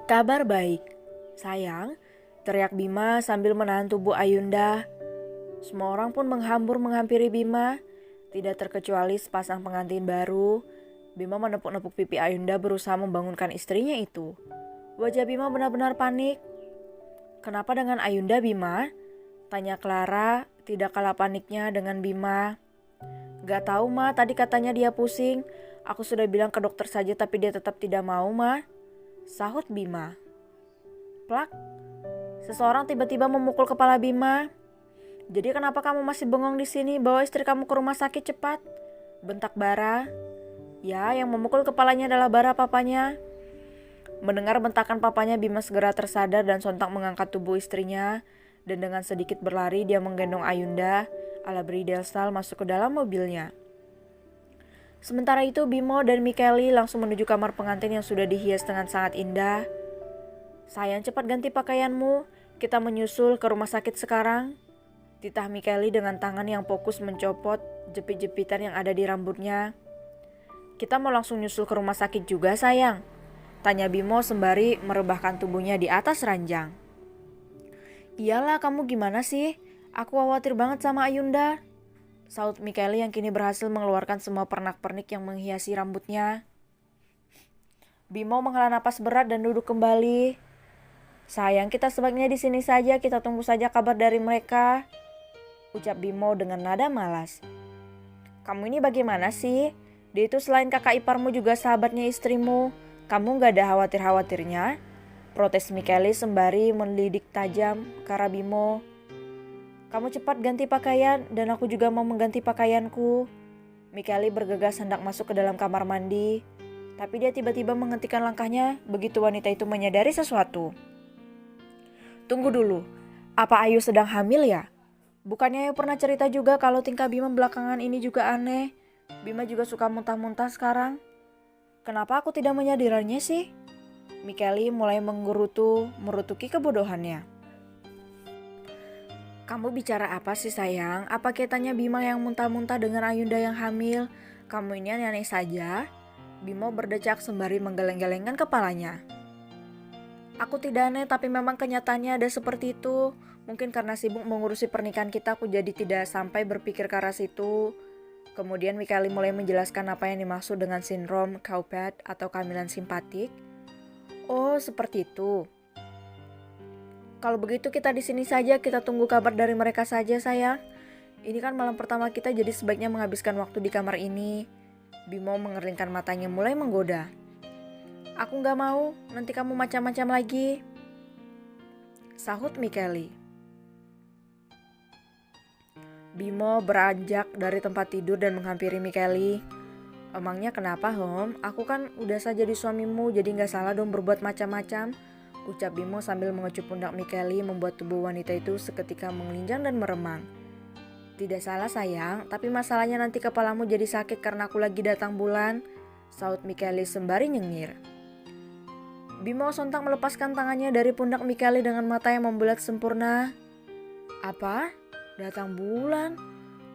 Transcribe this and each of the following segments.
Kabar baik, sayang, teriak Bima sambil menahan tubuh Ayunda. Semua orang pun menghampiri Bima, tidak terkecuali sepasang pengantin baru. Bima menepuk-nepuk pipi Ayunda berusaha membangunkan istrinya itu. Wajah Bima benar-benar panik. Kenapa dengan Ayunda, Bima? Tanya Clara, tidak kalah paniknya dengan Bima. Gak tahu, Ma, tadi katanya dia pusing. Aku sudah bilang ke dokter saja tapi dia tetap tidak mau, Ma. Sahut Bima. Plak, seseorang tiba-tiba memukul kepala Bima. Jadi kenapa kamu masih bengong di sini? Bawa istri kamu ke rumah sakit cepat. Bentak Bara. Ya, yang memukul kepalanya adalah Bara, papanya. Mendengar bentakan papanya, Bima segera tersadar dan sontak mengangkat tubuh istrinya. Dan dengan sedikit berlari dia menggendong Ayunda ala Bridelstal masuk ke dalam mobilnya. Sementara itu Bimo dan Mikeli langsung menuju kamar pengantin yang sudah dihias dengan sangat indah. Sayang, cepat ganti pakaianmu, kita menyusul ke rumah sakit sekarang. Titah Mikeli dengan tangan yang fokus mencopot jepit-jepitan yang ada di rambutnya. Kita mau langsung nyusul ke rumah sakit juga, sayang? Tanya Bimo sembari merebahkan tubuhnya di atas ranjang. Iyalah, kamu gimana sih? Aku khawatir banget sama Ayunda. Saut Mikeli yang kini berhasil mengeluarkan semua pernak-pernik yang menghiasi rambutnya. Bimo menghela napas berat dan duduk kembali. Sayang, kita sebaiknya di sini saja, kita tunggu saja kabar dari mereka. Ucap Bimo dengan nada malas. Kamu ini bagaimana sih? Dia itu selain kakak iparmu juga sahabatnya istrimu. Kamu gak ada khawatir-khawatirnya? Protes Mikeli sembari melidik tajam ke arah Bimo. Kamu cepat ganti pakaian dan aku juga mau mengganti pakaianku. Mikeli bergegas hendak masuk ke dalam kamar mandi. Tapi dia tiba-tiba menghentikan langkahnya begitu wanita itu menyadari sesuatu. Tunggu dulu, apa Ayu sedang hamil ya? Bukannya Ayu pernah cerita juga kalau tingkah Bima belakangan ini juga aneh. Bima juga suka muntah-muntah sekarang. Kenapa aku tidak menyadarinya sih? Mikeli mulai merutuki kebodohannya. Kamu bicara apa sih, sayang? Apa kaitannya Bima yang muntah-muntah dengan Ayunda yang hamil? Kamu ini aneh-aneh saja. Bimo berdecak sembari menggeleng-gelengkan kepalanya. Aku tidak aneh, tapi memang kenyataannya ada seperti itu. Mungkin karena sibuk mengurusi pernikahan kita, aku jadi tidak sampai berpikir ke arah situ. Kemudian Mikeli mulai menjelaskan apa yang dimaksud dengan sindrom Cowpad atau kehamilan simpatik. Oh, seperti itu. Kalau begitu kita di sini saja, kita tunggu kabar dari mereka saja, sayang. Ini kan malam pertama kita, jadi sebaiknya menghabiskan waktu di kamar ini. Bimo mengerlingkan matanya mulai menggoda. Aku gak mau, nanti kamu macam-macam lagi. Sahut Mikeli. Bimo beranjak dari tempat tidur dan menghampiri Mikeli. Emangnya kenapa, Hom? Aku kan udah saja di suamimu, jadi gak salah dong berbuat macam-macam. Ucap Bimo sambil mengecup pundak Mikeli membuat tubuh wanita itu seketika mengelinjang dan meremang. Tidak salah, sayang, tapi masalahnya nanti kepalamu jadi sakit karena aku lagi datang bulan. Saut Mikeli sembari nyengir. Bimo sontak melepaskan tangannya dari pundak Mikeli dengan mata yang membulat sempurna. Apa? Datang bulan?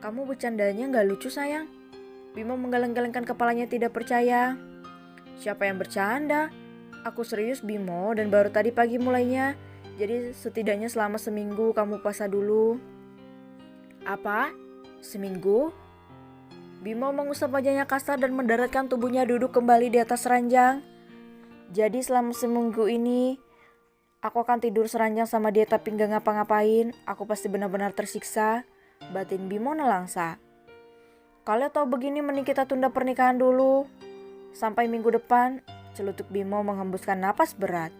Kamu bercandanya gak lucu, sayang? Bimo menggeleng-gelengkan kepalanya tidak percaya. Siapa yang bercanda? Aku serius, Bimo, dan baru tadi pagi mulainya. Jadi setidaknya selama seminggu kamu puasa dulu. Apa? Seminggu? Bimo mengusap wajahnya kasar dan mendaratkan tubuhnya duduk kembali di atas ranjang. Jadi selama seminggu ini aku akan tidur seranjang sama dia tapi gak ngapa-ngapain. Aku pasti benar-benar tersiksa. Batin Bimo nelangsa. Kalau tahu begini mending kita tunda pernikahan dulu. Sampai minggu depan. Celutuk Bimo menghembuskan napas berat.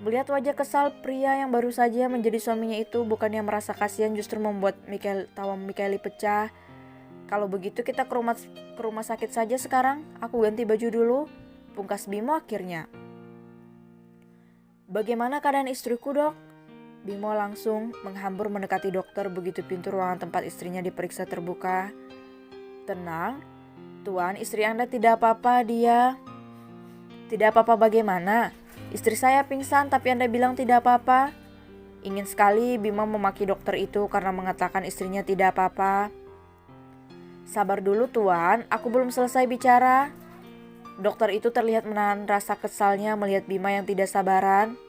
Melihat wajah kesal pria yang baru saja menjadi suaminya itu, bukannya merasa kasihan justru membuat tawa Mikeli pecah. Kalau begitu kita ke rumah sakit saja sekarang. Aku ganti baju dulu. Pungkas Bimo akhirnya. Bagaimana keadaan istriku, Dok? Bimo langsung menghambur mendekati dokter begitu pintu ruangan tempat istrinya diperiksa terbuka. Tenang. Tuan, istri Anda tidak apa-apa dia. Tidak apa-apa bagaimana? Istri saya pingsan tapi Anda bilang tidak apa-apa. Ingin sekali Bima memaki dokter itu karena mengatakan istrinya tidak apa-apa. Sabar dulu Tuan, aku belum selesai bicara. Dokter itu terlihat menahan rasa kesalnya melihat Bima yang tidak sabaran.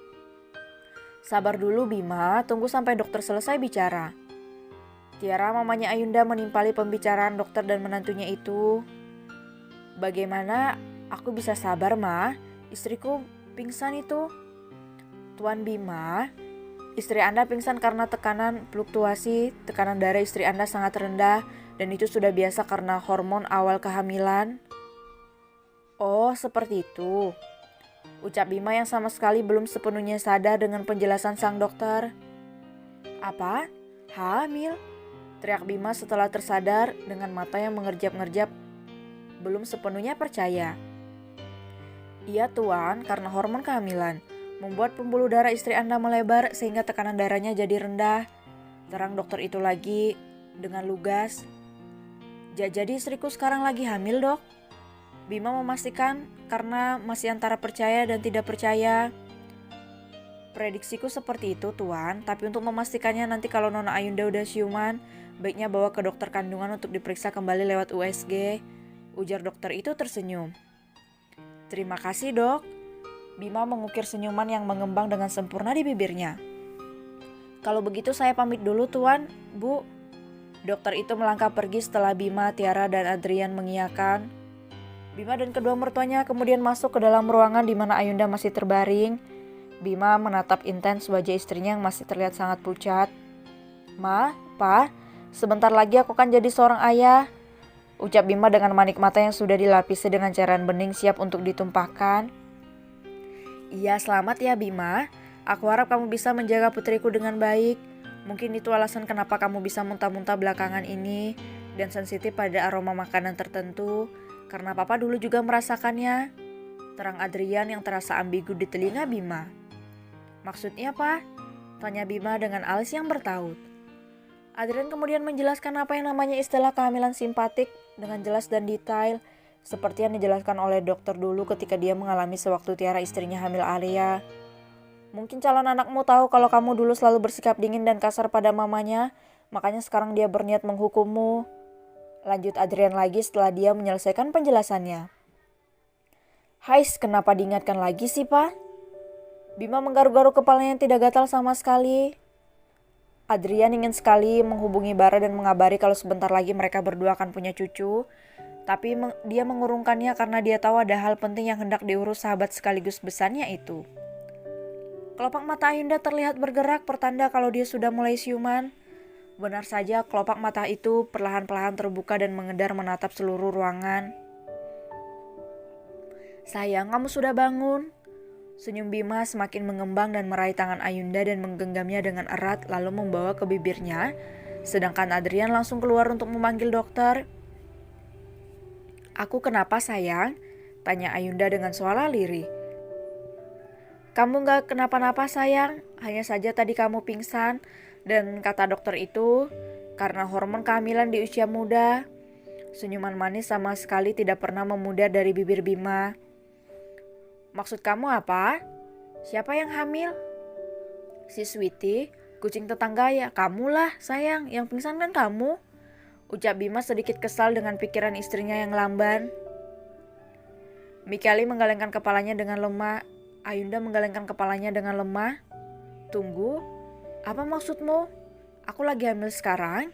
Sabar dulu Bima, tunggu sampai dokter selesai bicara. Tiara, mamanya Ayunda, menimpali pembicaraan dokter dan menantunya itu. Bagaimana aku bisa sabar, Ma? Istriku pingsan itu. Tuan Bima, istri Anda pingsan karena tekanan fluktuasi. Tekanan darah istri Anda sangat rendah dan itu sudah biasa karena hormon awal kehamilan. Oh, seperti itu. Ucap Bima yang sama sekali belum sepenuhnya sadar dengan penjelasan sang dokter. Apa? Hamil? Teriak Bima setelah tersadar dengan mata yang mengerjap-ngerjap. Belum sepenuhnya percaya. Iya Tuan, karena hormon kehamilan membuat pembuluh darah istri Anda melebar sehingga tekanan darahnya jadi rendah. Terang dokter itu lagi dengan lugas. Jadi istriku sekarang lagi hamil, Dok. Bima memastikan karena masih antara percaya dan tidak percaya. Prediksiku seperti itu Tuan, tapi untuk memastikannya nanti kalau Nona Ayunda udah siuman, baiknya bawa ke dokter kandungan untuk diperiksa kembali lewat USG. Ujar dokter itu tersenyum. Terima kasih Dok. Bima mengukir senyuman yang mengembang dengan sempurna di bibirnya. Kalau begitu saya pamit dulu Tuan, Bu. Dokter itu melangkah pergi setelah Bima, Tiara, dan Adrian mengiyakan. Bima dan kedua mertuanya kemudian masuk ke dalam ruangan di mana Ayunda masih terbaring. Bima menatap intens wajah istrinya yang masih terlihat sangat pucat. Ma, Pa, sebentar lagi aku akan jadi seorang ayah. Ucap Bima dengan manik mata yang sudah dilapisi dengan cairan bening siap untuk ditumpahkan. Iya, selamat ya Bima. Aku harap kamu bisa menjaga putriku dengan baik. Mungkin itu alasan kenapa kamu bisa muntah-muntah belakangan ini dan sensitif pada aroma makanan tertentu. Karena Papa dulu juga merasakannya. Terang Adrian yang terasa ambigu di telinga Bima. Maksudnya apa? Tanya Bima dengan alis yang bertaut. Adrian kemudian menjelaskan apa yang namanya istilah kehamilan simpatik dengan jelas dan detail. Seperti yang dijelaskan oleh dokter dulu ketika dia mengalami sewaktu Tiara istrinya hamil Alia. Mungkin calon anakmu tahu kalau kamu dulu selalu bersikap dingin dan kasar pada mamanya. Makanya sekarang dia berniat menghukummu. Lanjut Adrian lagi setelah dia menyelesaikan penjelasannya. Hais, kenapa diingatkan lagi sih, Pak? Bima menggaruk-garuk kepalanya yang tidak gatal sama sekali. Adrian ingin sekali menghubungi Bara dan mengabari kalau sebentar lagi mereka berdua akan punya cucu. Tapi dia mengurungkannya karena dia tahu ada hal penting yang hendak diurus sahabat sekaligus besarnya itu. Kelopak mata Ayunda terlihat bergerak pertanda kalau dia sudah mulai siuman. Benar saja kelopak mata itu perlahan-lahan terbuka dan mengedar menatap seluruh ruangan. Sayang, kamu sudah bangun. Senyum Bima semakin mengembang dan meraih tangan Ayunda dan menggenggamnya dengan erat lalu membawa ke bibirnya. Sedangkan Adrian langsung keluar untuk memanggil dokter. Aku kenapa sayang? Tanya Ayunda dengan suara lirih. Kamu gak kenapa-napa sayang, hanya saja tadi kamu pingsan. Dan kata dokter itu, karena hormon kehamilan di usia muda. Senyuman manis sama sekali tidak pernah memudar dari bibir Bima. Maksud kamu apa? Siapa yang hamil? Si Sweetie, kucing tetangga ya. Kamulah sayang, yang pingsan kan kamu. Ucap Bima sedikit kesal dengan pikiran istrinya yang lamban. Mikali menggelengkan kepalanya dengan lemah. Ayunda menggelengkan kepalanya dengan lemah. Tunggu, apa maksudmu? Aku lagi hamil sekarang?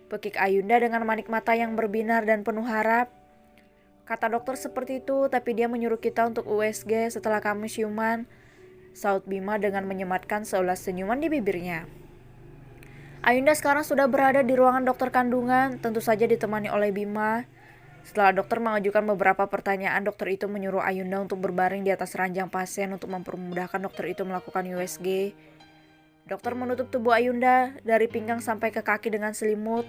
Pekik Ayunda dengan manik mata yang berbinar dan penuh harap. Kata dokter seperti itu, tapi dia menyuruh kita untuk USG setelah kami siuman. Saut Bima dengan menyematkan seulas senyuman di bibirnya. Ayunda sekarang sudah berada di ruangan dokter kandungan, tentu saja ditemani oleh Bima. Setelah dokter mengajukan beberapa pertanyaan, dokter itu menyuruh Ayunda untuk berbaring di atas ranjang pasien untuk mempermudahkan dokter itu melakukan USG. Dokter menutup tubuh Ayunda dari pinggang sampai ke kaki dengan selimut,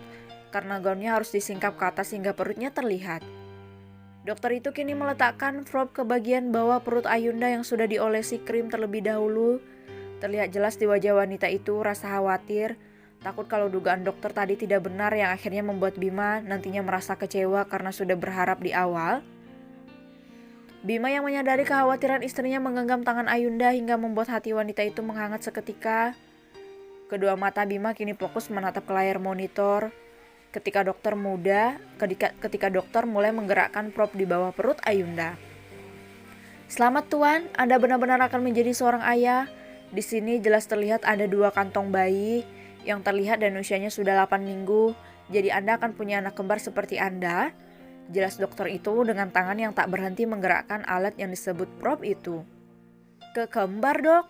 karena gaunnya harus disingkap ke atas hingga perutnya terlihat. Dokter itu kini meletakkan probe ke bagian bawah perut Ayunda yang sudah diolesi krim terlebih dahulu. Terlihat jelas di wajah wanita itu rasa khawatir, Takut kalau dugaan dokter tadi tidak benar yang akhirnya membuat Bima nantinya merasa kecewa karena sudah berharap di awal. Bima yang menyadari kekhawatiran istrinya menggenggam tangan Ayunda hingga membuat hati wanita itu menghangat seketika. Kedua mata Bima kini fokus menatap ke layar monitor. Ketika dokter mulai menggerakkan prop di bawah perut Ayunda. Selamat Tuan, Anda benar-benar akan menjadi seorang ayah. Di sini jelas terlihat ada 2 kantong bayi yang terlihat dan usianya sudah 8 minggu. Jadi Anda akan punya anak kembar seperti Anda. Jelas dokter itu dengan tangan yang tak berhenti menggerakkan alat yang disebut prop itu. Kekembar dok?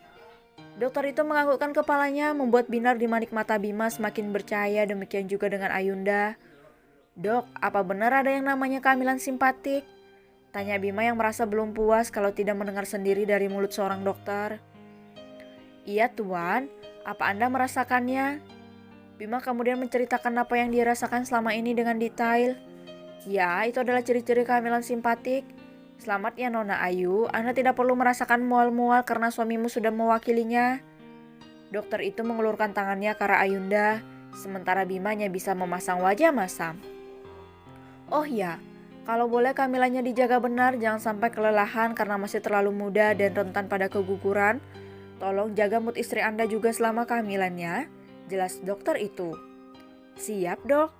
Dokter itu menganggukkan kepalanya membuat binar di manik mata Bima semakin bercahaya, demikian juga dengan Ayunda. Dok, apa benar ada yang namanya kehamilan simpatik? Tanya Bima yang merasa belum puas kalau tidak mendengar sendiri dari mulut seorang dokter. Iya Tuan, apa Anda merasakannya? Bima kemudian menceritakan apa yang dia rasakan selama ini dengan detail. Ya, itu adalah ciri-ciri kehamilan simpatik. Selamat ya Nona Ayu, Anda tidak perlu merasakan mual-mual karena suamimu sudah mewakilinya. Dokter itu mengelurkan tangannya ke arah Ayunda, sementara Bima hanya bisa memasang wajah masam. Oh ya, kalau boleh kehamilannya dijaga benar, jangan sampai kelelahan karena masih terlalu muda dan rentan pada keguguran. Tolong jaga mood istri Anda juga selama kehamilannya, jelas dokter itu. Siap dok.